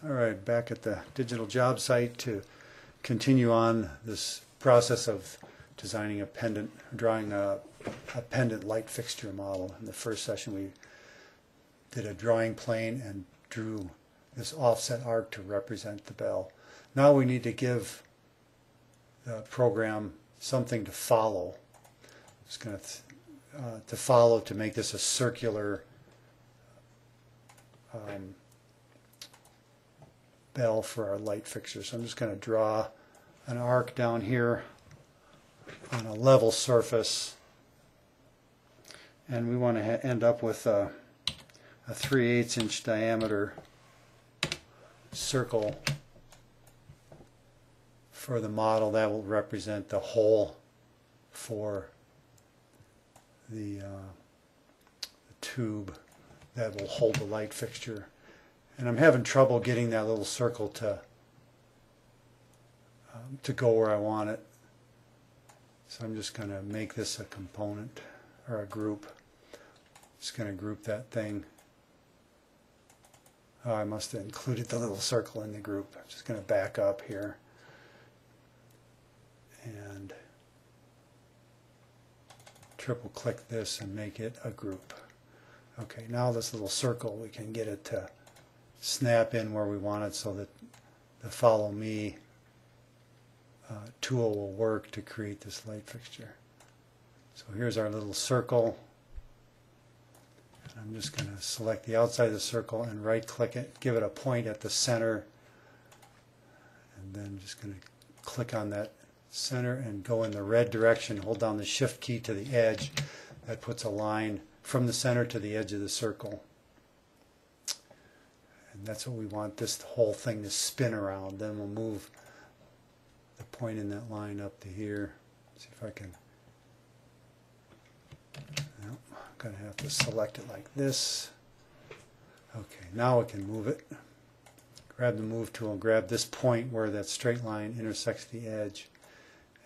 All right, back at the digital job site to continue on this process of designing a pendant, drawing a pendant light fixture model. In the first session we did a drawing plane and drew this offset arc to represent the bell. Now we need to give the program something to follow. It's going to follow to make this a circular bell for our light fixture. So I'm just going to draw an arc down here on a level surface, and we want to end up with a 3/8 inch diameter circle for the model that will represent the hole for the tube that will hold the light fixture. And I'm having trouble getting that little circle to go where I want it. So I'm just going to make this a component or a group. Just going to group that thing. Oh, I must have included the little circle in the group. I'm just going to back up here and triple click this and make it a group. Okay, now this little circle, we can get it to snap in where we want it so that the follow me tool will work to create this light fixture. So here's our little circle. And I'm just going to select the outside of the circle and right click it, give it a point at the center, and then just going to click on that center and go in the red direction, hold down the shift key to the edge. That puts a line from the center to the edge of the circle. And that's what we want this whole thing to spin around. Then we'll move the point in that line up to here. See if I can. Nope, I'm going to have to select it like this. Okay, now we can move it. Grab the move tool and grab this point where that straight line intersects the edge.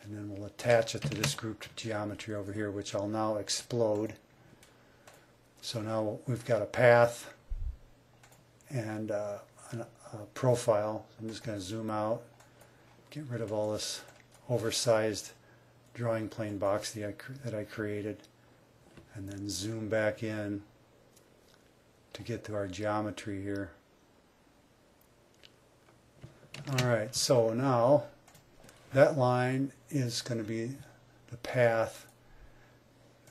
And then we'll attach it to this grouped geometry over here, which I'll now explode. So now we've got a path and a profile. I'm just going to zoom out, get rid of all this oversized drawing plane box that I created, and then zoom back in to get to our geometry here. Alright, so now that line is going to be the path.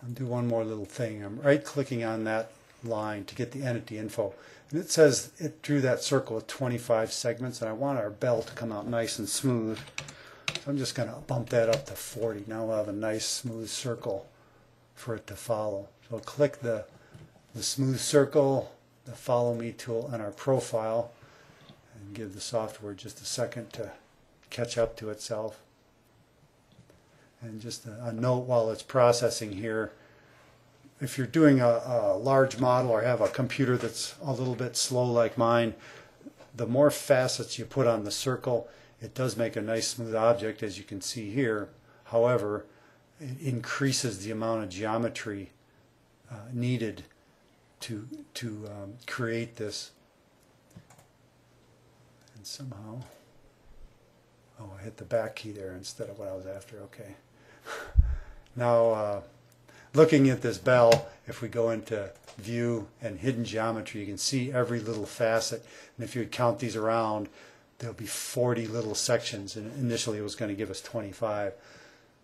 I'll do one more little thing. I'm right clicking on that line to get the entity info. And it says it drew that circle with 25 segments, and I want our bell to come out nice and smooth. So I'm just going to bump that up to 40. Now we'll have a nice smooth circle for it to follow. So I'll click the smooth circle, the follow me tool, and our profile, and give the software just a second to catch up to itself. And just a note while it's processing here, if you're doing a large model or have a computer that's a little bit slow like mine, the more facets you put on the circle, it does make a nice smooth object, as you can see here. However, it increases the amount of geometry needed to create this. And somehow, oh, I hit the back key there instead of what I was after. Okay. Now, looking at this bell, if we go into view and hidden geometry, you can see every little facet. And if you count these around, there'll be 40 little sections. And initially it was going to give us 25.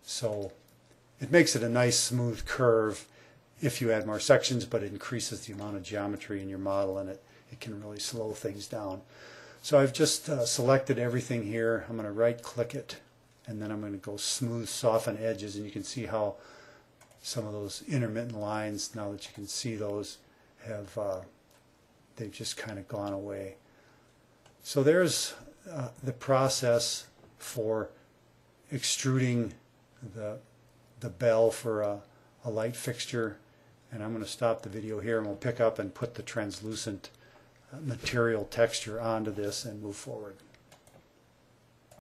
So it makes it a nice smooth curve if you add more sections, but it increases the amount of geometry in your model, and it can really slow things down. So I've just selected everything here. I'm going to right click it, and then I'm going to go smooth soften edges, and you can see how some of those intermittent lines, now that you can see those, have they've just kind of gone away. So there's the process for extruding the bell for a light fixture, and I'm going to stop the video here, and we'll pick up and put the translucent material texture onto this and move forward.